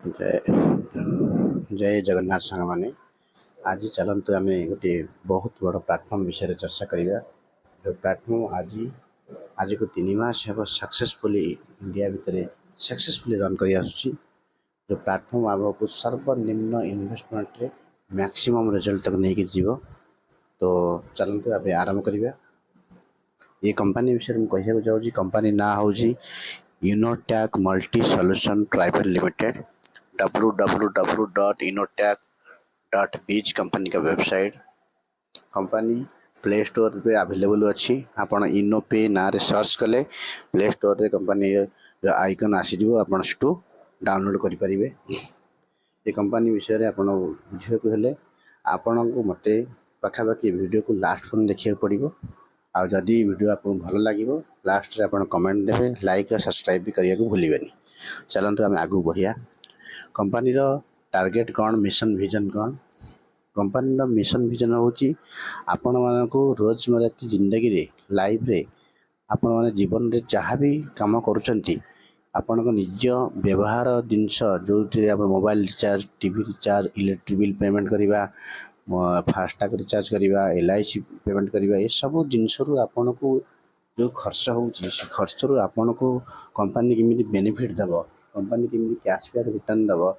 जय जय जगन्नाथ सांग माने आज चलतु आम गोटे बहुत बड़ प्लाटफर्म विषय चर्चा करवा। जो प्लाटफर्म आज को 3 मास हे सक्सेसफुली इंडिया भितर सक्सेसफुली रन कर जो प्लाटफर्म आगक सर्वनिम्न इन्वेस्टमेंट रे मैक्सिमम रिजल्ट तक नहीं जीव। तो चलतु आम आरंभ करवा। ये कंपनी विषय में कहना चाहूँगी। कंपनी ना हूँ Inotech multi solution private limited www.inotech.biz company का वेबसाइट। कंपनी प्ले स्टोर पे अवेलेबल अच्छी। आपण इनोपे ना रे सर्च कले प्ले स्टोर रे कंपनी आइकन आसीजो आपण सेटू डाउनलोड करि परिबे। ये कंपनी विषय रे आपण बुझे को हेले आपण को मते पाखापाखि वीडियो को लास्ट फोन देखिए पड़ो। आ जदि वीडियो आपको भल लगे लास्ट रे आपण कमेंट देबे, लाइक और सब्सक्राइब भी करिया को भूलिबेनी। चलंतु आम आगू बढ़िया। कंपनी रो टार्गेट कौन, मिशन विजन कौन? कंपनी रो मिशन विजन होची आपण मानको रोजमर्रा की जिंदगी रे लाइफ रे आपण माने जीवन रे जहाँ भी काम करूचंती आपण को निज व्यवहार जिनस जो mobile recharge, TV recharge, electric bill payment करवा, फास्टैग रिचार्ज करवा, LIC पेमेंट करवा, ये सब जिनस आपण को जो खर्च होची खर्च रु आपण को कंपनी केमिति बेनिफिट दबो, कंपनी केमिति कैशबैक रिटर्न दबो,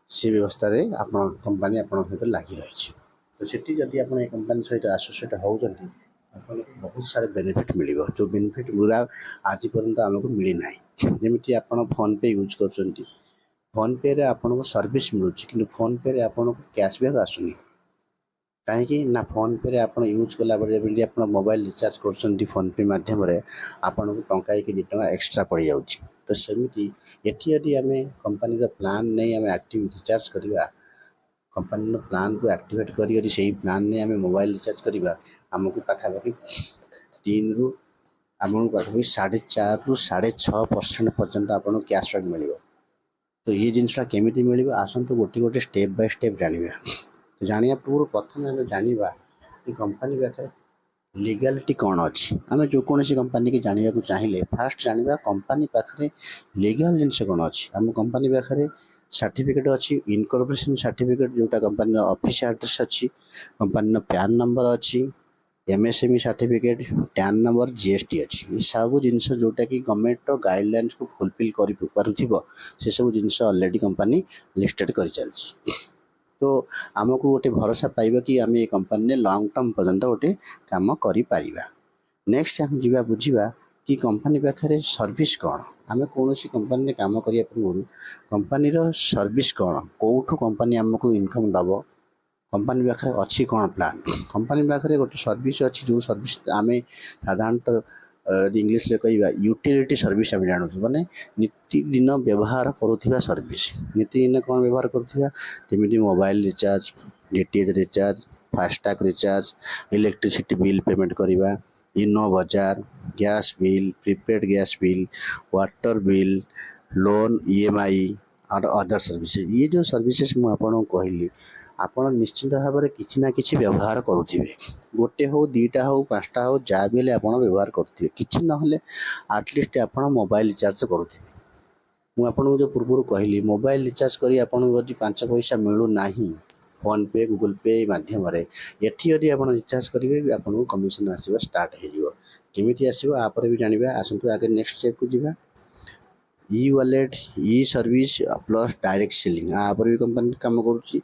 से व्यवस्था रे आपण कंपनी आपण सहित लागी रही। तो सेठी जदि आपण ए कंपनी सहित एसोसिएट होउचंती आपण बहुत सारे बेनिफिट मिलिबो। जो बेनिफिट पूरा आज पर्यंत हमको मिली नाही। जेमिति आपण फोन पे यूज करचंती, फोन पे रे आपण को सर्विस मिलुची किंतु फोन पे रे आपण को कैशबैक आसुनी। कहीं ना फोन पे रे आपण यूज कला बेले आप मोबाइल रिचार्ज कर फोन पे माध्यम आपन को टंका कि 2 टंका एक्स्ट्रा पड़ जाऊँगी। तो सेमती एटी यदि आम कंपनी प्लान नहीं आम एक्टिव रिचार्ज करवा, कंपनी प्लान को एक्टिवेट कर से प्लान नहीं आम मोबाइल रिचार्ज करवा आमको पाखापाखि 3 रु आम पाखापाखि 4.5 रु 6.5% पर्यंत आपको कैशबैक मिल। तो ये जिनसा केमिति मिल आसतु गोटे गोटे स्टेप बाय स्टेप जानिबा। तो जानिया पूर्व प्रथम आम जानिबा कि कंपनी पाखे लीगलिटी कौन अच्छी। आम जो कौन कंपनी की जाना चाहिए फास्ट जानिबा कंपनी पाखे लीगल जिनस कौन अच्छी। आम कंपनी पाखे सर्टिफिकेट अच्छी, इनकॉर्पोरेशन सर्टिफिकेट जोटा कंपनी ऑफिस एड्रेस अच्छी, कंपनी पैन नंबर अच्छी, MSME certificate, tan number, GST अच्छी। ये सब जिनस जोटा कि गवर्नमेंट गाइडलाइंस को फुलफिल कर से सब जिनस ऑलरेडी कंपनी लिस्टेड कर चलती। तो आमको गोटे भरोसा पाइबा कि आम ये कंपनी लॉन्ग टर्म पर्यंत गोटे काम करें। नेक्स्ट आम जा बुझा कि कंपनी पाखे सर्विस कौन। आम कौन कंपनी काम करने पूर्व कंपनी सर्विस कौन, कौटू कंपनी आमको इनकम दब, कंपनी पाखे अच्छी कौन प्लान। कंपनी पाखे गोटे सर्विस अच्छी जो सर्विस आम साधारणतः इंग्लीश रे कहवा यूटिलिटी सर्विस आम जानूँ माने नितिदिन व्यवहार करुवा सर्विस। नितिदिन कौन व्यवहार करुवा जमी mobile recharge, DTH recharge, FASTag recharge, electricity bill payment करवा, इनो बजार, gas bill, prepaid gas bill, water bill, loan, EMI और अदर सर्विसेज। ये जो सर्विसेज मुझे कहली आपण निश्चित भाव में किसी ना किसी व्यवहार करुवे। गोटे हो, 2टा हो, 5टा हो, जहाँ भी आप व्यवहार करुवे। किसी ना आटलिस्ट आप मोबाइल रिचार्ज करुवे। मुझे जो पूर्व कहली मोबाइल रिचार्ज करी आपको जब 5 पैसा मिलूना फोन पे, गूगल पे माध्यम एटी यदि आप रिचार्ज करेंगे आपको कमिशन आसवा स्टार्ट होमी आसो आप भी जानवा। आसतु आगे नेक्स्ट स्टेप को जीवा। E-wallet, E-सर्विस प्लस डायरेक्ट सेलिंग आप भी कंपनी काम करुच्ची।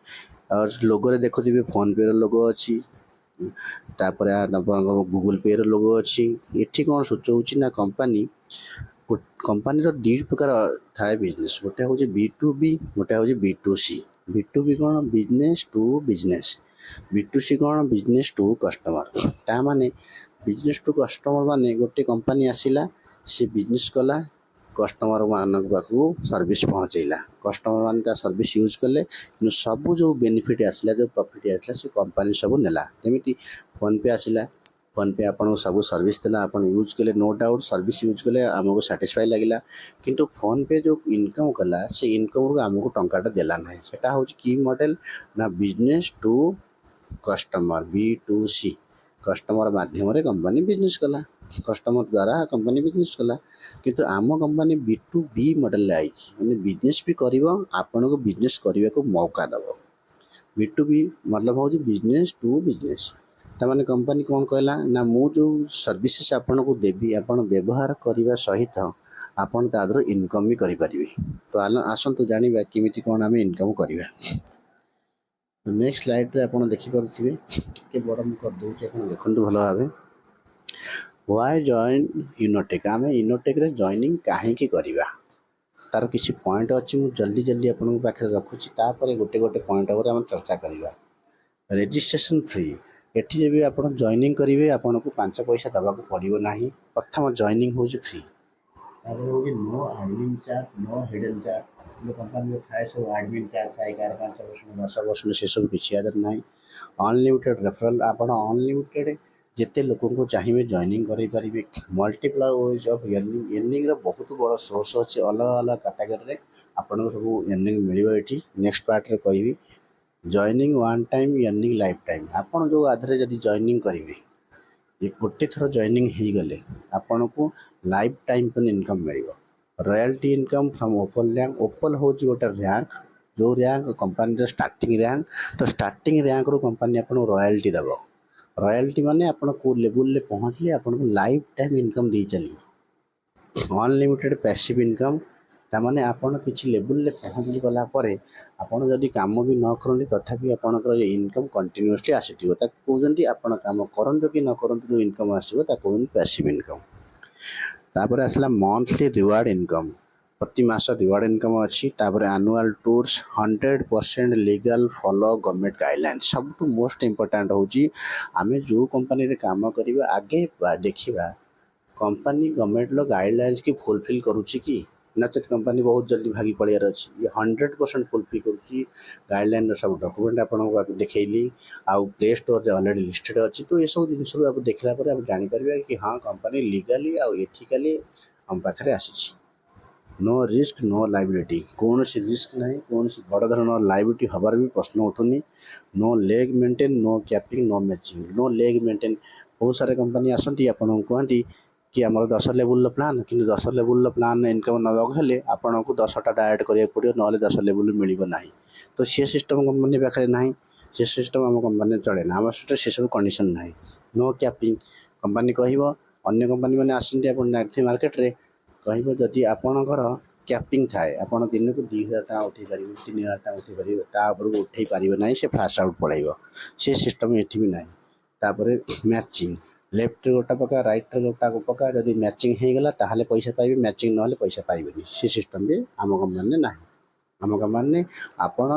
और लोगो देखुए फोन पे लोगो अच्छी, तापर गूगल पे लोगो अच्छी। ये कौन सूचौची ना कंपनी कंपनी 2 प्रकार थाए बिजनेस, गोटे हूँ B2B, गोटे हूँ B2C। B2B कौन बिजनेस टू बिजनेस, B2C कौन बिजनेस टू कस्टमर। ता माने बिजनेस टू कस्टमर माने गोटे कंपनी आसिला से बिजनेस कला कस्टमर मान पाखु सर्विस पहुँचेला, कस्टमर मान सर्विस यूज कले कि सब जो बेनिफिट आसला जो प्रॉफिट आसला से कंपनी सब नेला। जमी फोन पे आसला, फोन पे आपको सब सर्विस देला, आप यूज कले, नो डाउट सर्विस यूज कले आमको साटिस्फाई लगिला। किंतु फोन पे जो इनकम कला से इनकम रू आमको टंकाटा देला ना। सेटा हूँ कि मॉडल ना business to customer B2C, customer माध्यम कंपनी बिजनेस कला। कस्टमर द्वारा कंपनी बिजनेस कला किंतु आम कंपनी B2B मॉडल आइछि माने बिजनेस भी करिवो आपन को बिजनेस करबा को मौका दबो B2B मतलब हो बिजनेस टू बिजनेस तामाने कंपनी कौन कहला ना मु जो सर्विसेस आपन को देबी आपन व्यवहार करबा सहित आपन तादर इनकम भी करि परिबे तो आसंतु जानिबा किमिति कोन आमे इनकम करबा नेक्स्ट स्लाइड रे आपन देखि परथिबे के बड़ मु कर दउछि आपन देखंतु भलो भाबे व्हाई जॉइन इनोटेक आमे इनोटेक रे जॉइनिंग काहे की करबा तार किसी पॉइंट अच्छी मुझे जल्दी जल्दी आपन पाखे रखुची तापर गोटे गोटे पॉइंट ओवर आम चर्चा करवा रेजिस्ट्रेशन फ्री एटी जब आप जॉइनिंग करेंगे आपन को 5 पैसा दबा पड़ो ना प्रथम जॉइनिंग हो free no admin charge no hidden charge जो कंपनी थाए सब एडमिन चार्ज थाए 5% 10% से सब किसी आदर ना अनलिमिटेड रेफरल आप अनलिमिटेड जिते लोक को चाहिए जॉइनिंग करें multiply ways of earning earning बहुत बड़ा सोर्स अच्छे अलग अलग कैटेगरी आपन सब अर्निंग मिले ये नेक्स्ट पार्ट रे कहि joining one time earning life time आपन जो आधरे जदि जॉइनिंग करेंगे ये गोटे थर जॉइनिंग हो गले आपन को लाइफ टाइम पर income mill royalty income from open rank open हो गोटे रैंक जो रैंक कंपनी स्टार्टिंग रैंक तो स्टार्टिंग रैंक रू कंपनी आपन रॉयल्टी दबो रॉयल्टी माने आपन को लेवल ले पहुँचले आपन को लाइफ टाइम इनकम दे चलिए अनलिमिटेड पैसिव इनकम तामाने आपन किछि लेवल ले पहुँच गला परे आपन जदि काम भी न करंती तथापि आपनकर इनकम कंटिन्यूअसली आसीथिबो ता कहउजंती आपन काम करंतो कि न करंतो जो इनकम आसीबो ता कहउन पैसिव इनकम तापर आसला मंथली रिवार्ड इनकम प्रति मास रिवार्ड इनकम अच्छी तापर annual tours 100% legal follow government guideline सब तो मोस्ट इंपोर्टेंट होची आमे जो कंपनी रे काम करिबा आगे देखिबा कंपनी गवर्नमेंट लो गाइडलाइंस की फुलफिल करूची कि नचेत कंपनी बहुत जल्दी भागी पड़ियार अच्छी ये 100% फुलफिल करुच्ची गाइडलाइन सब डॉक्यूमेंट आपको देखली आउ प्ले स्टोर ऑलरेडी लिस्टेड अच्छी तो ये सब जिन आप देखला आप जापर कि हाँ कंपनी लीगली आउ एथिकली हम पाखे आसी नो रिस्क नो लाइबिलिटी कौन सी रिस्क ना कौन सी बड़ धरण लाइबिलिटी हबार भी प्रश्न उठुनी no leg maintain no capping no matching no leg maintain बहुत सारे कंपनी आसती आपन कहती कि आमर 10 लेवल प्लान कि 10 लेवल प्लान इनकम नवाक हेले आपन को 10टा डायरेक्ट करिया पड़ो ना 10 लेवल मिलिबो नाही तो सी सिस्टम कंपनी पाखे ना से सिस्टम आम कंपनी चले ना आम से सब कंडीशन ना नो कैपिंग कंपनी कहब अन्य कंपनी मैंने आसती आप मार्केट रे कहब जदि आपणकर कैपिंग थाए आपड़ दिन को 2000 टका उठे पारे 3000 टका उठे पारे तापर उठे पारे ना से फ्लाश आउट पड़ेगा से सिस्टम ये भी ना तापर मैचिंग लेफ्ट गोटा पका राइट गोटा पका जब मैचिंग हो गला ताहले पैसा पाइबे मैचिंग ना पैसा पाइबेनी से सिस्टम भी आम कंपनी ना आम कंपनी आपड़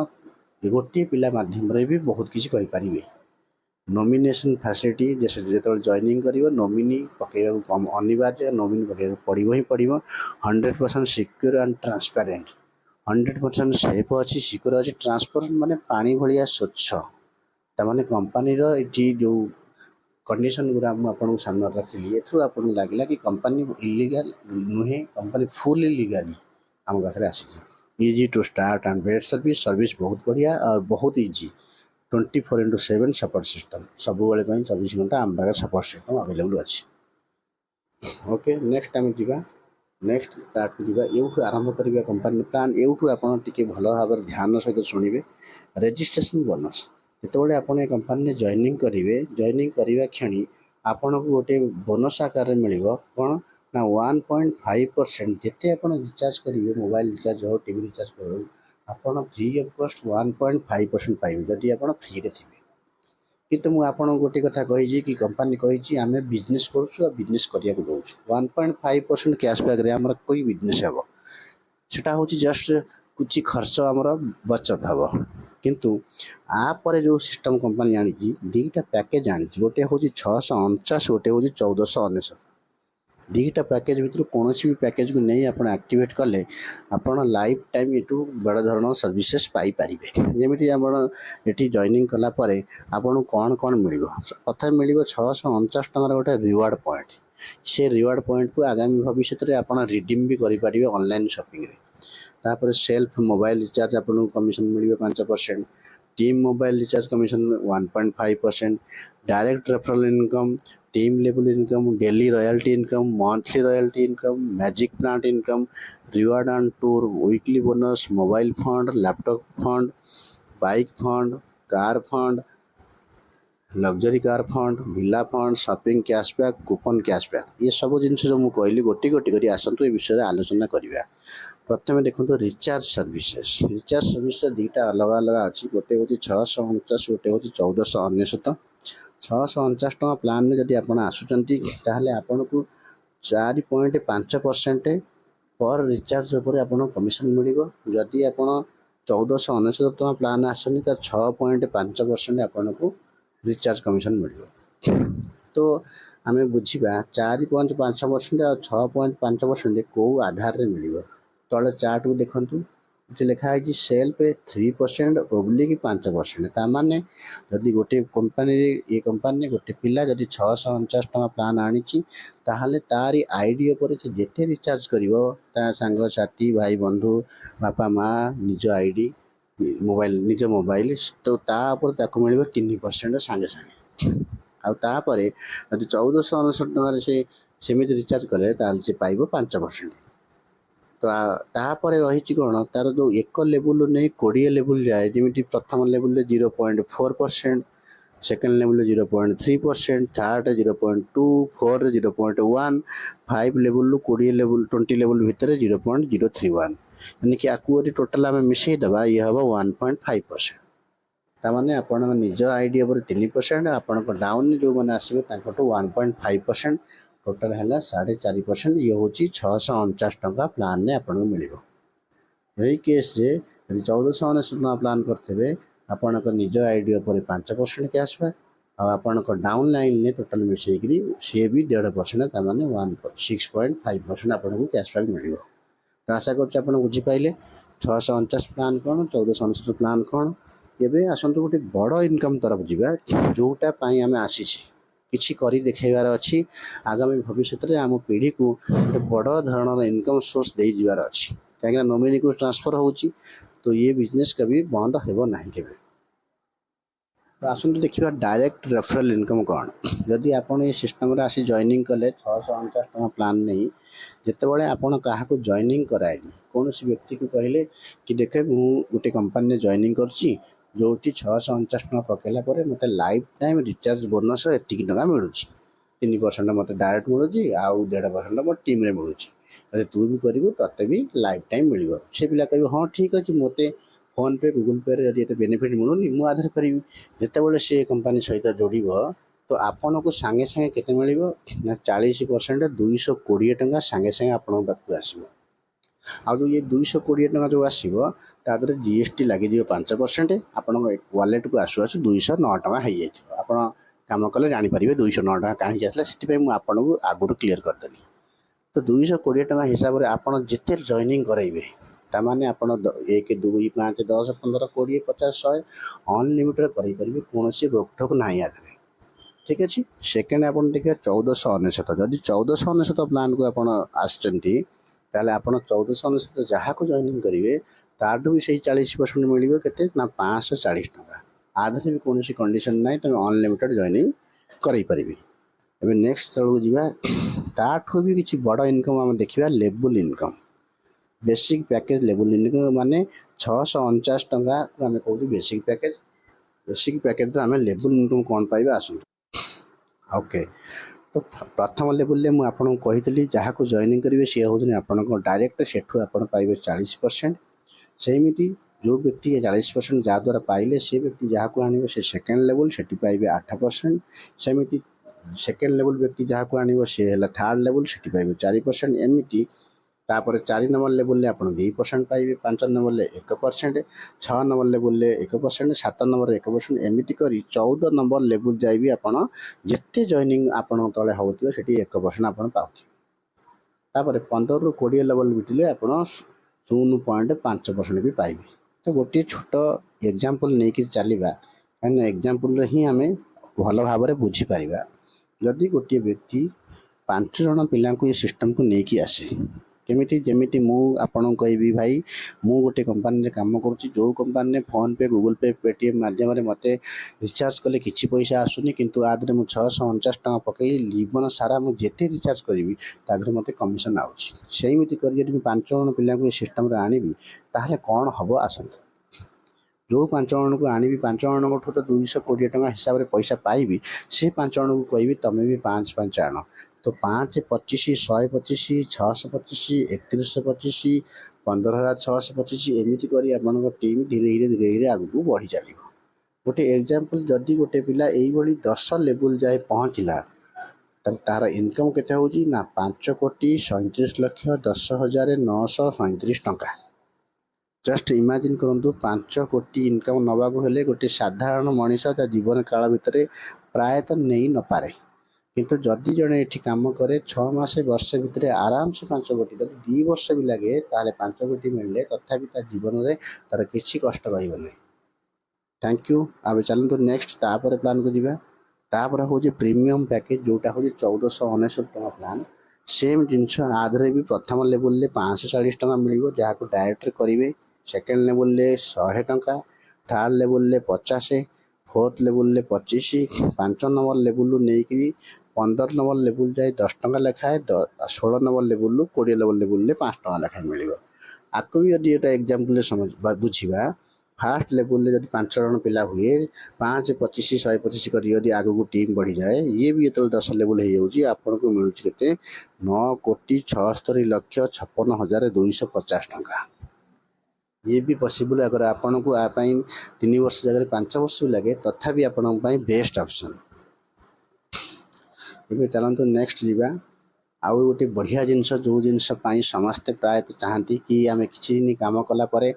गोटे पिला माध्यम भी बहुत किसी करें नॉमिनेशन फैसिलिटी जैसे जो जॉइनिंग कर नॉमिनी पकेगा कम अनिवार्य नॉमिनी पकेगा पड़ो ही पड़ो 100% सिक्योर एंड ट्रांसपेरेंट 100% सेफ अच्छी सिक्योर अच्छी ट्रांसपेरेंट माने पानी भलिया स्वच्छ तमाने कंपनी ये जो कंडीशन गुरा आपको सामने रखी एथु आपको लगला कि कंपनी इलीगल नुहे कंपनी फुल इलीगली आम पाखे आसी इजी टू स्टार्ट एंड बेड सर्विस सर्विस बहुत बढ़िया और बहुत इजी 24/7 सपोर्ट सिस्टम सब बेले 24 घंटा आम पाखे सपोर्ट सिस्टम अवेलेबल अच्छी ओके नेक्स्ट आम जा नेक्स्ट पार्ट को जा यूँ आरंभ करवा कंपनी प्लान यूँ आप भल भाव ध्यान सहित शुणे रेजिस्ट्रेशन बोनस जिते आप कंपनी जॉइनिंग करेंगे जॉइनिंग करने क्षणी आपन को गोटे बोनस आकार मिल कौन ना 1.5% जिते आप रिचार्ज करेंगे मोबाइल रिचार्ज हो टीवी रिचार्ज कर आपन फ्री ऑफ कॉस्ट 1.5% पाइबे जदि आप फ्री रे थे किंतु मुझे आपन गोटे कथा कही कि कंपनी कही आम बिजनेस करुँ बिजनेस करने को दौर 1.5% कैशबैक रे आमर कोई बिजनेस हे सेटा हूँ जस्ट कुछ खर्च आमर बचत हम किंतु आपर जो सिस्टम कंपनी आनी दीटा पैकेज आनी गोटे हूँ 649 गोटे हूँ 1499 दीटा पैकेज भितर कौन भी पैकेज को नहीं आप एक्टिवेट कले आपड़ लाइफ टाइम यू बड़ धरण सर्विसेस पाइपर जमी ये जॉइनिंग कलापर आपन कौन कौन मिल प्रथम मिल 649 टकर गोटे रिवार्ड पॉइंट से रिवार्ड पॉइंट को आगामी भविष्य में आप रिडीम भी करेंगे ऑनलाइन शॉपिंग रे तापर सेल्फ मोबाइल रिचार्ज आपको कमिशन मिले 5% team mobile recharge commission 1.5%, direct referral income, team level income, daily royalty income, monthly royalty income, magic plant income, reward and tour, weekly bonus, mobile fund, laptop fund, bike fund, car fund, luxury car fund, villa fund, shopping cashback, coupon cashback, ये सब जिन जो मुझे कहली गोटी गोटी कर आसतु ए विषय आलोचना करवा। प्रथम देखो रिचार्ज सर्विसेस दुईटा अलग अलग अच्छी, गोटे हूँ 649, गोटे हूँ 1499। 649 टका प्लान में जब आप आसुँच आपन को 4.5% पर रिचार्ज उपर आप कमिशन मिल। जदि आप 1499 टका प्लान आसुँच तो 6.5% आपन को रिचार्ज कमिशन मिल। तो आम बुझा 4.5% और 6.5% कौ आधार रे मिल। तले चार्ट को देखु लिखाई सेल पे 3% ओब्लिक 5%। ताने जदि गोटे कंपानी ये कंपानी गोटे पिला जदि 649 टका प्लान आनी ताहले तारी आईडी पर जेते रिचार्ज करिवो ता संग साथी भाई बंधु बापा माँ निज आईडी मोबाइल निज मोबाइल तो तापर मिल 3% सांगे सांगे। आउे जब 1499 टकर सेमि रिचार्ज कले से पाइब 5%। तो तापर रही कौन तार जो एक लेवल नहीं 20 लेवल जाए जमी प्रथम level 0.4%, second level 0.3%, third 0.2, fourth 0.1, 5 level 20 level 20 level भितर 0.031, यानी कि आपको टोटाल आम मिसई दबा ये हम 1.5%। ताने आपण निज आईडी पर 3%, आपण डाउन जो मैंने आसवे 1.5%, टोटाल है 4.5%। ये हूँ 649 टका प्लान ने आपको मिल। यही केस रे 1499 टका प्लान करते आपण निज आईडी पर 5% कैशबैक, आपण डाउन लाइन ने टोटाल मिसेकरी सी भी 1.5%, ताने 6.5% आपको कैशबैक मिल। तो आशा कर बुझीपारे 649 प्लान कौन, 1499 प्लान कौन। एबे आसतु गोटे बड़ इनकम तरफ जावा जोटा आम आसी किसी करी देखेबार अच्छी। आगामी भविष्य में आम पीढ़ी को गोटे बड़ धरण इनकम सोर्स दे जीवार अच्छी, कहीं नॉमिनी को ट्रांसफर होची तो ये बिजनेस कभी बंद हेबो नहीं केबे। तो आसतु देखिए डायरेक्ट रेफरल इनकम कौन। जदि आपन ये सिस्टम आसी जॉइनिंग कले 649 टका प्लान नहीं, जितेबाला आपन क्या जॉइनिंग कराइली कौन व्यक्ति को कहले कि देखे मुझे गोटे कंपनी जॉइनिंग करची जो 649 टका पकेला मत लाइफ टाइम रिचार्ज बोनस एति टका मिलूँ। 3% मत डायरेक्ट मिलूँ, आउ 1.5% मो टीम रे मिलूँ। अरे तू भी करू ते भी लाइफ टाइम मिल। से पिला कह हाँ ठीक अच्छे मत फोन पे गूगल पे यदि बेनिफिट मिलूनी मुझे आधार करी। जितेबाला से कंपनी सहित जोड़ तो आपन को सांगे सांगे केते मिल ना 40% 220 टका सांगे सांगे आपन पाक आसो। आउ ये 220 टका जो आसो तादर जीएसटी लगे 5%, आपण वालेट को आसु आसु 209 टका हो जाए। आप कम कले जापर 209 टका कहीं आसला से आपको आगुरी क्लीयर करदेली। तो 220 टका हिसाब से आपड़ जिते जॉइनिंग करेंगे ताने आप 1 2 5 10 15 20 50 100 अनलिमिटेड करेंगे, कौन रोकठोक ना आगे। ठीक अच्छे। सेकेंड आप देखिए 1499, जदि 1499 प्लान को आपल आप 1499 जहाँ को जॉइनिंग करेंगे ताठू भी से 40% मिल के 540 टका। आधे भी कौन कंडीशन ना तुम अनलिमिटेड जॉइनिंग करें। नेक्स्ट तौक जा ताठू भी किसी बड़ इनकम आम देखा level income basic package. Level income माने 649 टका आम कहूँ बेसिक पैकेज। बेसिक पैकेज आम लेवल इनकम कौन पाइबा आसतु। ओके तो प्रथम लेवल में आपको कही जहाँ को जॉइनिंग करेंगे सी हूँ आप डायरेक्ट सेठू आप पाइबे 40%। सेमती जो व्यक्ति 40% जहाद्वारा पाइले से व्यक्ति जहाँ को आने से सेकेंड लेवल से पाइबे 8%। सेमती सेकेंड लेवल व्यक्ति जहाँ को आने से है थर्ड लेवल से पाइबे 4%। एमती तापर 4 नंबर लेवल आप 2% पाइबे, 5 नंबर 1%, 6 नंबर लेवल 1%, 7 नंबर 1%, एमती कर 14 नंबर लेवल जाए भी आप जिते जॉइनिंग आप तले होती 1% आप पाते। 15 ରୁ 20 लेवल बिटिले आप 0.5% भी पाइबे। तो गोटे छोट एग्जांपल नहीं कि चलवा कहीं एग्जांपल ही आम भल भाव बुझीपर। जदि गोटे व्यक्ति 5 जन पिला ये सिस्टम को लेकिन आसे केमिति जेमिति मु आपन कहबी भाई मु गोटे कंपनी रे काम करूची जो कंपनी ने फोन पे गूगल पे पेटीएम माध्यम रे मते रिचार्ज कले किछि पैसा आसुनी किंतु आदरे मु 649 टका पकई जीवन सारा मु जेते रिचार्ज करिवि तादरे मते कमिशन आउची सेमिति करी जदि 5 जण पिला को सिस्टम रे आनिबी ताहले कोन हबो आसंत जो 5 जन को आनिबी 5 जन को तो 220 टका हिसाब रे पैसा पाइबी से 5 जन को कहबी तमे भी 5 आण तो 5 25 125 625 3125 15625 एमिति करी आपन टीम धीरे धीरे आगु बढ़ी चलिबो गोटे एग्जांपल जदि गोटे पिला एई बडी 10 लेवल जाए पहुंचला तार इनकम केते होची ना 5 कोटी 37 लक्ष 10,937 टका जस्ट इमेजिन करंतु 5 कोटी इनकम नवा को हेले गोटे साधारण मनीष ता जीवन काल भितर प्रायत नहीं न पारे किंतु जदि जने एठी काम करे 6 मास वर्ष भितर आराम से 5 कोटी जदि 2 वर्ष भी लगे ताले 5 कोटी मिलले तथापि ता जीवन रे तार किछि कष्ट रहिबो नै थैंक यू आबे चलंतु नेक्स्ट तापर प्लान को दिबा तापर हो जे प्रीमियम पैकेज जोटा हो जे 1469 टका प्लान सेम जिनस आधरे भी प्रथम लेवल ले 540 टका मिलिबो जहा को डायरेक्ट करिवे सेकेंड लेवल ले 100 टका थर्ड लेवल ले 50 फोर्थ लेवल ले 25 5 नंबर लेवल नै कि 15 नंबर लेवल जाए 10 टका लेखाए 16 नंबर लेवल 20 लेवल ले 5 टका लेखाए मिलिबो आको भी यदि एटा एग्जांपल समझ बुझिबा फास्ट लेवल ले जदि 5 जन पिला हुए 5 25 125 करी यदि आगु को टीम बढ़ी जाए ये भी तो 10 लेवल हो जाउची आपन को मिलुची केते 9 कोटी 76 लक्ष 56,250 टका ये भी पॉसिबल अगर आपन को आ पई 3 वर्ष जगह 5 वर्ष भी लगे तथापि आपन पई बेस्ट ऑप्शन एबे चलंतु नेक्स्ट जीवा आउ गोटे बढ़िया जिनस जो जिनस पाई समस्ते प्राय चाहती कि आम किसी दिन काम कला परे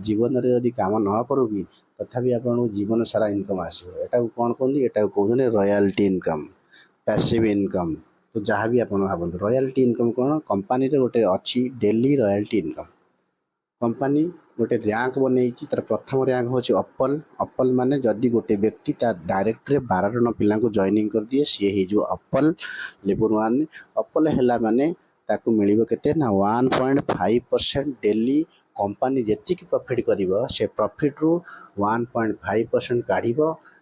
जीवन रे यदि काम न करू भी तथापि आपन जीवन सारा इनकम आसो एटा कौन कहते एटा कहते रॉयल्टी इनकम पैसिव इनकम तो जहाँ भी आपन भावନ୍ତୁ रॉयल्टी इनकम कौन कंपनी रे गोटे अच्छी डेली रॉयल्टी इनकम कंपनी गोटे रैंक बन तार प्रथम रैंक हूँ अप्पल अप्पल माने जदि गोटे व्यक्ति डायरेक्ट 12 जन पिला जॉइनिंग कर दिए सी हो अप्पल लेवल 1 अप्पल है माने ताकू मिल के ना 1.5% डेली कंपनी जी प्रॉफिट कर से प्रॉफिट रु 1.5% काढ़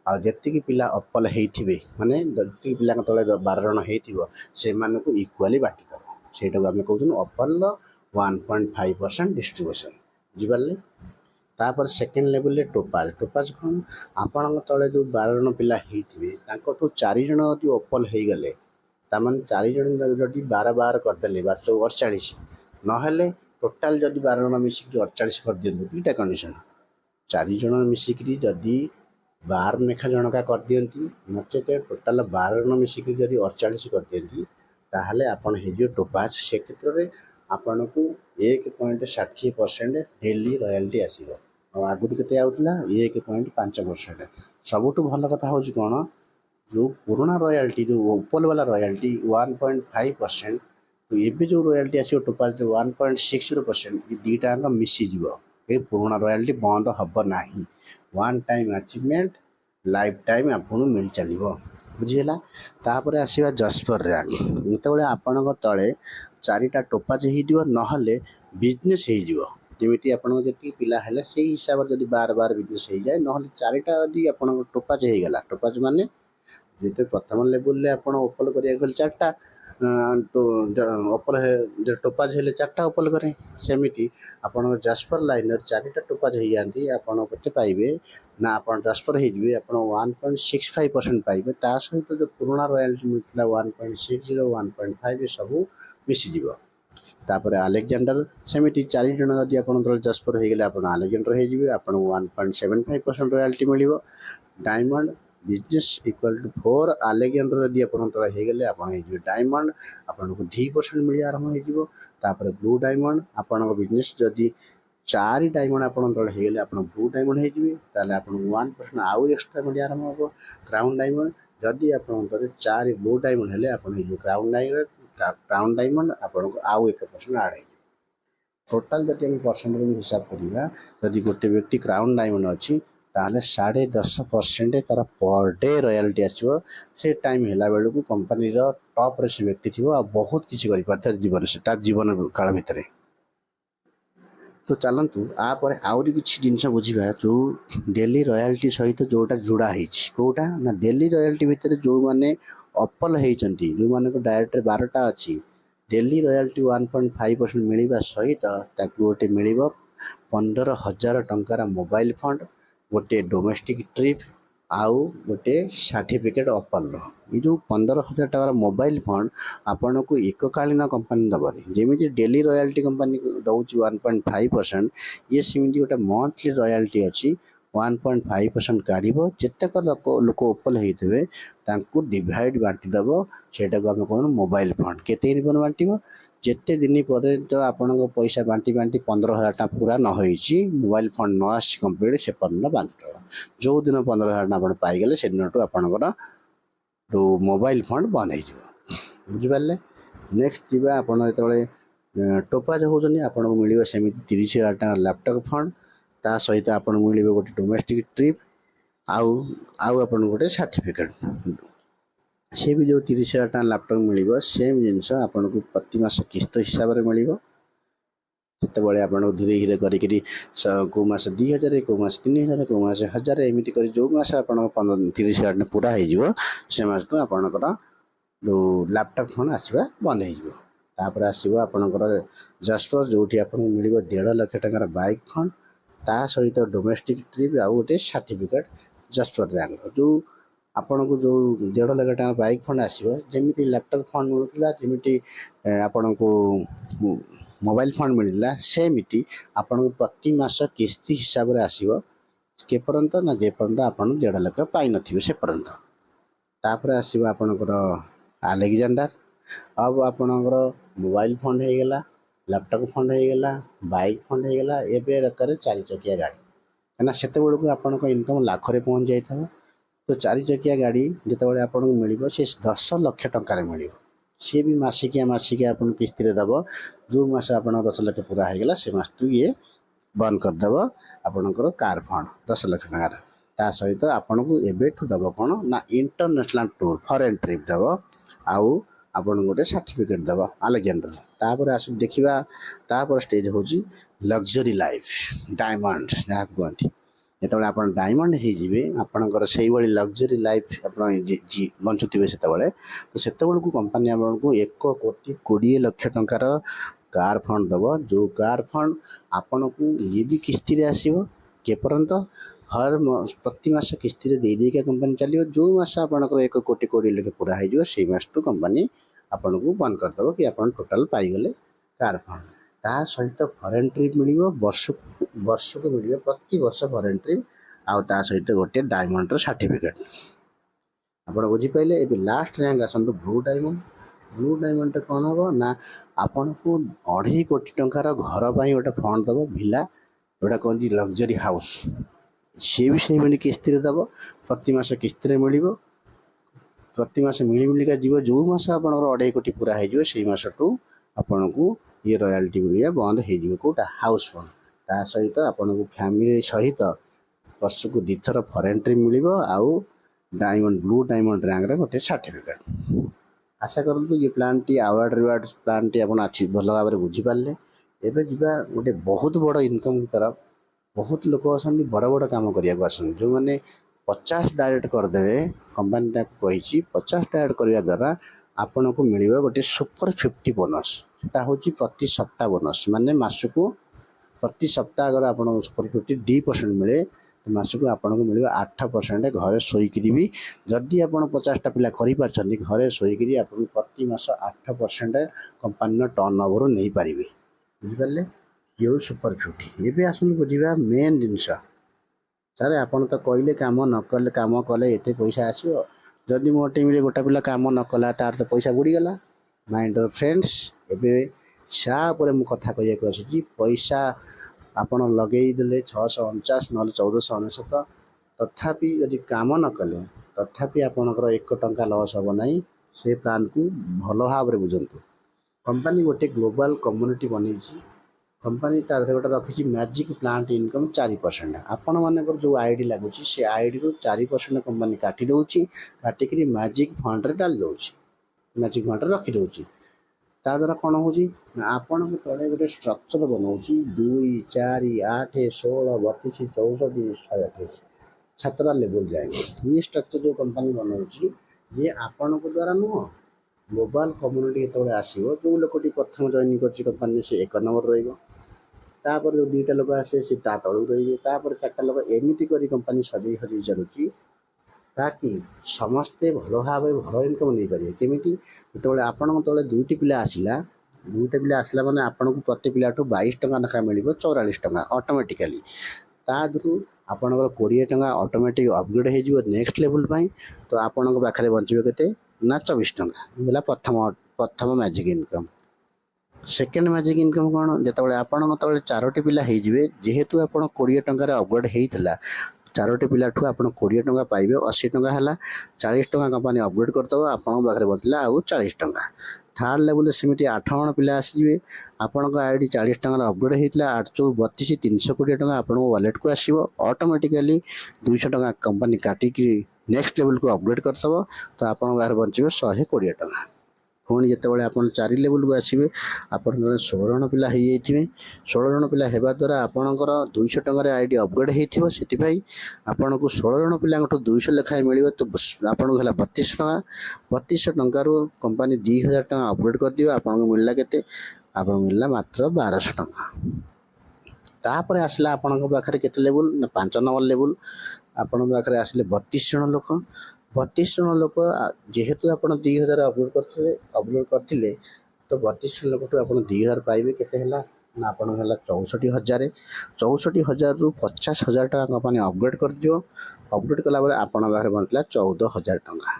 आ जी पिला अप्पल होते माने जी पिला तले 12 जन हो इक्वाली बांटीदेव से आम कहूँ अप्पल 1.5% डिस्ट्रीब्यूशन बुझिपारे तापर सेकेंड लेवल ले टोपाज टोपाज कौन आपण तले जो 12 जन पिला होते 4 जन यदि अप्पल हो गले तामान 4 जन जदि 12 करदे 48 नहेले टोटाल जदि 12 जन मिसिक 48 कर दियंतु दुईटा कंडीशन 4 जन मिसिक जदि 12 लेखा जनका कर दियंती नचेते टोटाल 12 जन मिसिक जदि 48 कर दियंती ताहले आपण हे टोपाज से क्षेत्र में आपन को 1.60% डेली रॉयल्टी आसो आगुरी के आउला 1.5% सबुठ भल कथा हूँ कौन जो पुराना रॉयल्टी जो ओपल वाला रॉयल्टी 1.5% तो ये जो रॉयल्टी आसो टोपाज 1.60% दीटा मिसीज पुराना रॉयल्टी बंद हम ना one time achievement life time आपको मिल चलो बुझीला तापर आसवा जस्पर रैंक जिते आपण तले 4टा टोपाज नहले बिजनेस जमीती आपन जी पिला है से हिसाब से बार बार बिजनेस हो जाए ना 4टा यदि आप टोपाज हो गला टोपाज माने जो प्रथम लेवल आप ओपल कर 4टा तो ओपल टोपाज हेले 4टा ओपल करें सेमिति आपन जास्पर लाइनर 4टा टोपाज हो जाती आपन के पाइबे ना आप ट्रांसफर हो आप 1.65% पाइबे ता सहित जो पुराना रॉयल्टी मिलता 1.60 1.5 सब मिसीज तापर आलेक्जेंडर सेमिति 4 जन यदि आप ट्रांसफर हो गले आप आलेक्जेंडर हो 1.75% रॉयल्टी मिल diamond business equal to 4 Alexander यदि आप गले आप डायमंड आपन को 2% मिल आरंभ हो ब्लू डायमंड आपन बिजनेस जदि 4 डायमंड आप गले आप ब्लू डायमंड हो 1% आउ एक्सट्रा मिल आरंभ हो क्राउन डायमंड जदि आप 4 ब्लू डायमंड हेले आप क्राउन डायमंड आपन को आउ 1% आड हो टोटाल जब परसेंटेज हिसाब करवा जदि गोटे व्यक्ति क्राउन डायमंड अच्छी ताहले 10.5% तार पर डे रॉयल्टी आसो से टाइम है बेलू कंपनी टॉप रे से व्यक्ति थी बहुत किसी कर जीवन से जीवन काल भितर तो चलतु आपर आहरी किसी जिन बुझा जो डेली रॉयल्टी सहित जोटा जोड़ा होटा ना डेली रॉयल्टी भितर जो मैंने अपल होती जो मान डायरेक्ट 12टा अच्छी डेली रॉयल्टी 1.5% मिलवा सहित गोटे मिल 15,000 टंकार मोबाइल फंड गोटे डोमेस्टिक ट्रिप आउ गोटे सर्टिफिकेट अपल ये जो 15,000 टकर मोबाइल फंड आपन को एककालीन कंपनी दबनी जमी डेली रॉयल्टी कंपनी दौर 1.5% ये सेमती गोटे मंथली रॉयल्टी अच्छी 1.5% काढ़ जितेक लोक ओपल होते डिवाइड बांटीदेव सेटा को आम कौन मोबाइल फंड केते दिन बांट जिते दिन पर तो आपण पैसा बांटी बांटी 15,000 पूरा न होइछि मोबाइल फंड न आसी कंप्लीट से पर्यटन बांट जो दिन 15,000 आप पाईगले से दिन आपंकर जो मोबाइल फंड बंद हो बुझिपारे नेक्स्ट जी आप टोपाज होती आपको मिल सेमती 30,000 टका लैपटॉप फंड ता सहित आप मिल गोटे डोमेस्टिक ट्रिप आउ आपन गोटे सर्टिफिकेट से भी जो 30,000 टका लैपटॉप मिल सेम जिनस आपन को प्रति मास किस्त हिसाब से मिल जिते आपको धीरे धीरे करी कौ मास 2,000 कौ मास 3,000 कौ मास 1,000 एमती कर जो मास आप 30,000 टका पूरा हो मास तो आपंकर जो लैपटॉप फंड आसवा बंद होपर आसो आपंकर जस्पर जो आप मिल 1.5 लाख टकर बाइक फंड ता सहित डोमेस्टिक ट्रिप आउ गोटे सर्टिफिकेट जस्पर रैंक जो आपन को जो 1.5 लाख टका बाइक फंड आसो जमी लैपटॉप फंड मिलूला जमी आपन को मोबाइल फंड मिलता सेमती आपन को प्रति मास किस्ती हिसाब से आसो केपर्यंत ना जेपर्यंत आप 1.5 लाख पाई नथिबे से पर्यंत तापर आसो आपनकर आलेक्जेंडर अब आपनकर मोबाइल फंड हो गला लैपटॉप फंड हो गला बाइक फंड हो गला एबे रकर 4 चकिया गाड़ी कहीं से बेलू आपन इनकम लाख रे पहुँच जाता तो 4 चकिया गाड़ी जिते आपको मिल से 10 लाख टकर मिल सी भी मासिकिया आप किस्ती दब जो मास आप 10 लाख पूरा होगा से मास टू ये बंद करदेव आपणकर कार फंड 10 लाख टकर ता सहित आपन को एबेठू दब कौन ना इंटरनेशनल टूर फॉरेन ट्रिप दब आउ आपन गोटे सर्टिफिकेट दब आलेक्जेंडर तापर आस देखा तापर स्टेज हूँ लग्जरी लाइफ डायमंड जहाँ कहती जो आप डायमंड होइए आपंकर से लग्जरी लाइफ आप बंचुवे से तो से कंपनी आपको 1,20,00,000 टंकार कार फंड दब जो कार फंड आपन को ये भी किस्ती आसो केपर्यंत हर प्रति मास किस्ती देदेका कंपनी चलो जो मास आपंकर 1,20,00,000 पूरा हो से मास टू कंपनी आपन को बंद करदेव कि आप टोटाल पाईगले कार फंड ता सहित फॉरेन ट्रिप मिल वर्ष को मिल प्रति वर्ष फॉरेन ट्रिप आउ ता सहित गोटे डायमंड सर्टिफिकेट आप बुझीपारे ए लास्ट रैंक आसतु ब्लू डायमंड कौन हम ना आपन को 2.5 कोटी टंकार घर पर गोटे फंड दब भिला जोटा कहते लग्जरी हाउस सी भी से किस्ती दब प्रति मास किस्ती मिल प्रति मास मिलिका जीव जो मास आप 2.5 कोटी पूरा हो मास टू आपन को ये रॉयल्टी मिलिया बंद हो कौटा हाउस फंड ता सहित आपन को फैमिली सहित वर्ष को 2 थर फॉरेन ट्रिप मिल आउ डायमंड ब्लू डायमंड रैंक गोटे सर्टिफिकेट आशा करूँ ये plan T award reward plan T आप भल भाव में बुझीपारे एवं जा गोटे बहुत बड़ इनकम की तरफ बहुत लोक आसती बड़ बड़ कम करने को जो मैंने 50 डायरेक्ट करदे कंपनी कही 50 डायरेक्ट करने द्वारा आपन को मिल गोटे सुपर 50 बोनस सेटा हूँ प्रति सप्ताह बोनस माने मासको प्रति सप्ताह अगर आप सुपर 50 2% मिले तो मासको आपन को मिल 8% घरे शोकरी भी जदि आप 50टा पिला कर घरे शोकरी आप प्रति मास 8% कंपानी टर्न ओवर नहीं पारे बुझिपारे ये सुपर 50 ये आसन बुझा मेन जिनस सर आपन तो कहले काम न कले काम कले एत पैसा आसो जदि मो टीम रे गोटा पिला काम न कला तार तो पैसा बुड़ीगला माइंड फ्रेंड्स एवं सापर मु कथा कहूँ आसूँ पैसा आपड़ लगेदेले 649 ना 1499 तथापि यदि काम न कले तथापि आपणकर 1 टंका लॉस हम ना से प्लान को भल भाव में बुझंतु कंपनी गोटे ग्लोबल कम्युनिटी बनी कंपनी ता गोटे रखी मैजिक प्लांट इनकम 4%। आपण मानकर जो आईडी लगुच से आईडी रू 4% कंपनी काटी दौची, काटिक मैजिक फंड रे डाल दौची, मैजिक फंड रखी दौची। ता द्वारा कौन हो आपण को तले गोटे स्ट्रक्चर बनाऊँगी 2 4 8 16 32 64 128 7टा लेवल जाएंगे। ये स्ट्रक्चर जो कंपनी बनाऊँगी ये आपण को द्वारा नुह ग्लोबल कम्युनिटी जो आसो जो लोकटी प्रथम जॉइन कर कंपनी से 1 नंबर रही, जो 2टा लोक आसे सी ता तलू रही, 4टा लोक एमती कर कंपनी सजई सजई चलुची ताकि समस्ते भल भाव भल इनकम नहीं पारे। केमी जो आपण तले 2टी पिला आसला, 2टा पिला आसला माने आपण को प्रति पिला 22 टंका लेखा मिल 44 टंका ऑटोमेटिकली। तादू आपणकर 20 टंका ऑटोमेटिक अपग्रेड हो नेक्स्ट लेवल पाई। तो आपण पाखे बचे के ना 24 टंका प्रथम magic income. Second magic income कौन जो आपण 4टी पिला जेहेतु आप 20 टंकार अपग्रेड होता 4टी पिला ठू आप 20 टंका पाइबे 80 टंका है 40 टंका कंपनी अपग्रेड करदे आपण पाखे बचला आउ 40 टंका। थर्ड लेवल सेमती 8 जण पिला आसवे आपण आईडी 40 टंका अपग्रेड होता 8 4 32 320 टंका आपण वॉलेट को आसो ऑटोमेटिकली 200 टंका कंपनी काटिक नेक्स्ट लेवल को अपग्रेड करदे तो आपण पाखे बचे 120 टंका। पुणी जिते आप 4 लेवल को आसवे आप 16 जण पिला हो 16 जण पिला होगा द्वारा आपणकर 200 टंकार आईडी अपग्रेड होती आपन को 16 जण पिला 200 लेखाएं मिल तो आपको है 32 टंका। 32 टंकार कंपनी 2000 टंका अपग्रेड कर दियो आपको मिलला केते आपको मिलला मात्र 1200 टंका। तापर आसला आपण पाखे केते लेवल ना 5 नंबर लेवल आपण पाखे आसले 32 जण लोक। 32 जण लोक जेहेतु आप 2000 अपलोड करते तो 32 जण लोक आप 2000 पाइबे केते है ना आपन है 64,000। 64,000 रु 50,000 टका कंपनी अपग्रेड कर दियो। अपग्रेड कला आपण बाहर बनला 14,000 टका।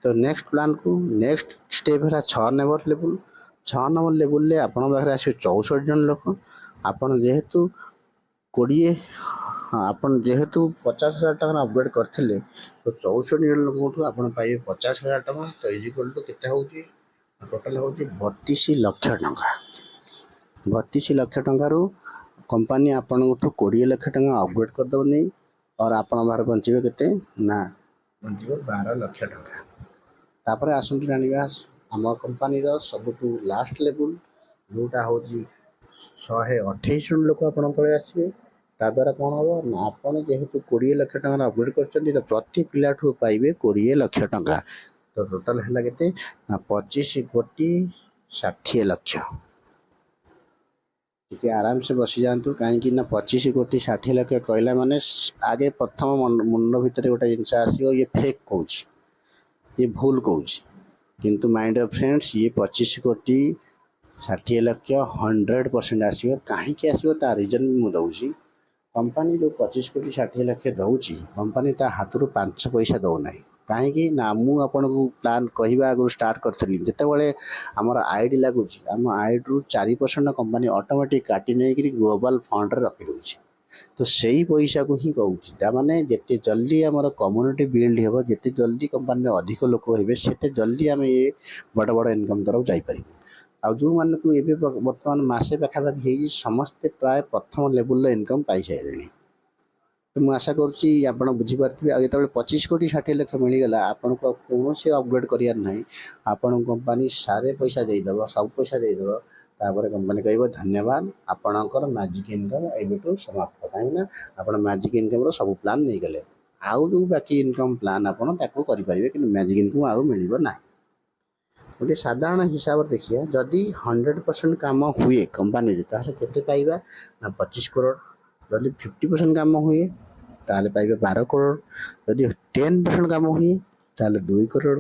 तो नेक्स्ट प्लान को नेक्स्ट स्टेप है 6 नंबर लेवल। 6 नंबर लेवल आपण बाहर आसे 64 जण लोक आपण जेहेतु 20 हाँ आपन जेहेतु 50,000 टका अपग्रेड करते तो 64 जन लोक आप पाइबे 50,000 टका। तो इजिकल टू केते होउची टोटल होउची 32 लाख टका। 32 लाख टंकार कंपनी आपण 20 लाख टका अपग्रेड करदे नहीं और आपण बाहर बचे केते ना बचे 12 लाख टका। तापर आसंतु जानिबा आम कंपनी सबुठू लास्ट लेवल जोटा होउची 128 जन लोक आपण तले आसबे। ता द्वारा कौन हम ना आपड़ जेहेतु 20 लाख टका अपग्रेड कर तो प्रति पिला ठू पाइबे 20 लाख टका। तो टोटाल है केते ना 25 कोटी 60 लाख। टे आराम से बसी जातु कहीं ना 25 कोटी 60 लाख कहला माने आगे प्रथम मुंड भितर गोटे जिनस आसो ये फेक कौच ये भूल कौच किंतु माइंड ऑफ फ्रेंड्स ये 25 कोटी 60 लाख 100% आसो। कहीं आसो ता रिजन भी मुझे कंपनी जो 25 कोटी 60 लाख दौची कंपनी ता हाथ रू 5 पैसा दौना कहीं ना मुझे प्लान कहवा आगु स्टार्ट करी जिते आमर आईडी लगुच आम आईडी रू 4% कंपनी ऑटोमेटिक काटी नहीं ग्लोबल फंड रखिदे। तो सही पैसा को ही कहूँ माने जिते जल्दी आमर कम्युनिटी बिल्ड हो जिते जल्दी कंपनी अधिक लोक होते जल्दी आम ये बड़ बड़ इनकम तरफ जापर। आ जो मान को ये बर्तमान मसे पाखापाखि समस्ते प्राय प्रथम लेवल इनकम पाई सारे। तो मुझे आशा करुँच बुझीपारे आते 25 कोटी 60 लाख मिलगला आपन को कौन से अपग्रेड करार ना आपण कंपनी सारे पैसा देदेव सब पैसा देदेव तापर कंपनी कह धन्यवाद आपणकर मैजिक इनकम एवं समाप्त कहीं आप मैजिक इनकम सब प्लान नहीं गले आउ जो बाकी इनकम प्लान आपको करेंगे कि मैजिक इनकम आउ मिल ना। गोटे साधारण हिसाब से देखिए जदि 100% काम हुए कंपनी केते पाइबा ना 25 करोड़। जदि 50% काम हुए ताले पाइबे 12 करोड़। जदि 10% काम हुए ताले 2 करोड़।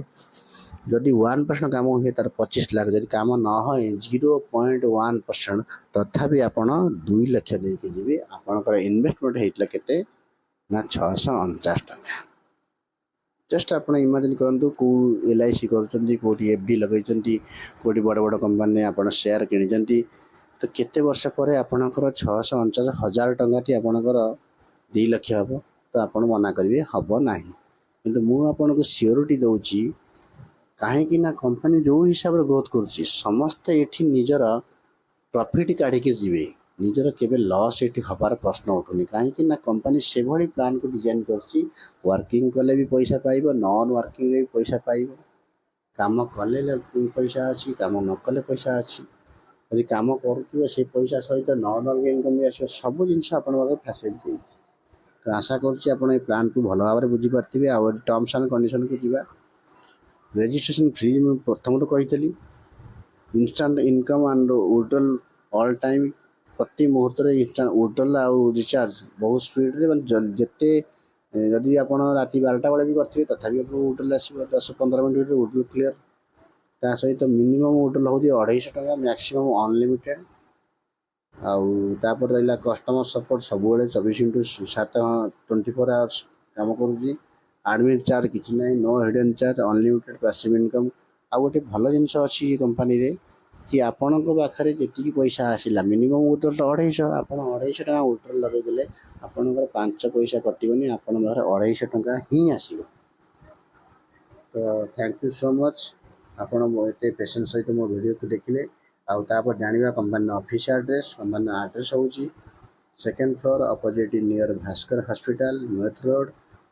जदि 1% काम हुए तार 25 लाख। जदि काम न हो 0.1% तथापि आपण 2 लाख देके जीवे आपनकर इन्वेस्टमेंट हेतला केते ना 649 टका। जस्ट आप इमेजिन करूँ को LIC करोटी FD लगे कौटी बड़ बड़ कंपनी आप शेयर कि तो केते वर्ष पर आपणकर 649,000 टंका आपणकर 2 लाख हम तो आप मना करेंगे हम ना कि मुझे सियोरिटी दूची कहीं कंपनी जो हिसाब से ग्रोथ करुच्ची समस्ते ये निजर प्रॉफिट काढ़िकी जीवे निजर केवे लॉस ये हबार प्रश्न उठुनि कहीं ना कंपनी से भाई प्लान को डिजाइन करछि वर्किंग कले भी पैसा पाइब नॉन वर्किंग भी पैसा पाइब काम कले पैसा अच्छी काम न कले पैसा अच्छी यदि काम करुवे से पैसा सहित नॉन वर्किंग इनकम भी आस सब जिन फैसिलिटी देती तो आशा करुच्ची आप प्लान को भल भाव में बुझीपारे आ टर्म्स एंड कंडीशन को जीवा रेजिस्ट्रेशन फ्री मैं प्रथम कही instant income and withdrawal all time प्रति मुहूर्त इंस्टांट विड्रॉल आउ रिचार्ज बहुत स्पीड रे जिते जदि आप राति 12टा बेले भी करेंगे तथापि आप विड्रॉल आसो 10-15 मिनट विड्रॉल क्लियर ता सहित मिनिमम विड्रॉल हूँ 250 टका मैक्सिमम अनलिमिटेड आउर रहा कस्टमर सपोर्ट सब 24x7 24 आवर्स काम करुँच एडमिट चार्ज किसी ना no hidden charge unlimited passive income आउ गोटे भल जिन अच्छी कंपनी रे कि आपण पाखे जी पैसा आसला मिनिमम विड्रॉल 250 आप 250 टका विड्रॉल लगेदेले आपंकर 5 पैसा कटोनी आप 250 टका ही आसो। तो थैंक यू सो मच आपण एत पेसेंट सहित मो वीडियो को देखिले आउर जाना company office address company address हूँ second floor opposite near Bhaskar hospital मेथ रोड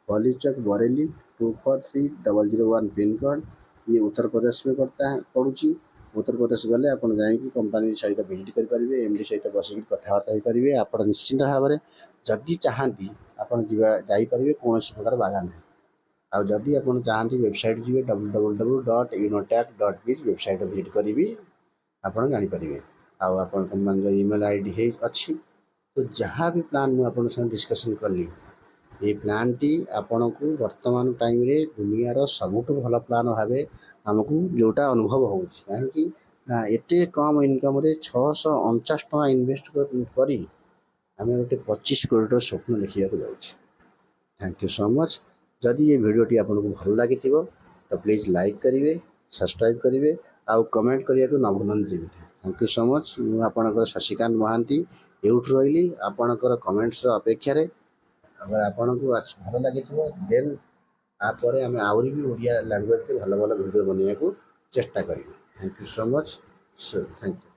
पॉली चौक बरेली 243001 पिन कोड ये उत्तर प्रदेश में पड़ुची उत्तर प्रदेश गले आप कंपनी सहित विजिट करेंगे एमडी सहित बस कथबार्ता हो पारे आप निश्चिंत भाव में जदि चाहती आपरे कौन प्रकार बाधा ना आदि आप चाहती वेबसाइट जी www.unotech.biz वेबसाइट विजिट करी आप जानीपारे आप कंपनी ईमेल आईडी है अच्छी तो जहाँ भी प्लान मुझे डिस्कसन कली ये प्लान टी आपन को वर्तमान टाइम रे दुनिया सबुठ भल प्लान भाव आमको जोटा अनुभव हो कहीं कम इनकम रे 649 टका इन्वेस्ट करी आम गोटे 25 करोड़ स्वप्न देखा जाऊँ। थैंक यू सो मच जदि ये वीडियोटी आपको भल लगी तो प्लीज लाइक करेंगे सब्सक्राइब करेंगे आउ कमेंट करने को न भूलती। थैंक यू सो मच मुझे शशिकांत महांती एवठ रही आपणकर कमेंट्स अपेक्षा अगर आपन को भल लगी देन आप आम आहरी भी ओडिया लैंग्वेज भल भल वीडियो बनवाई को चेष्टा करेंगे। Thank you so much thank you.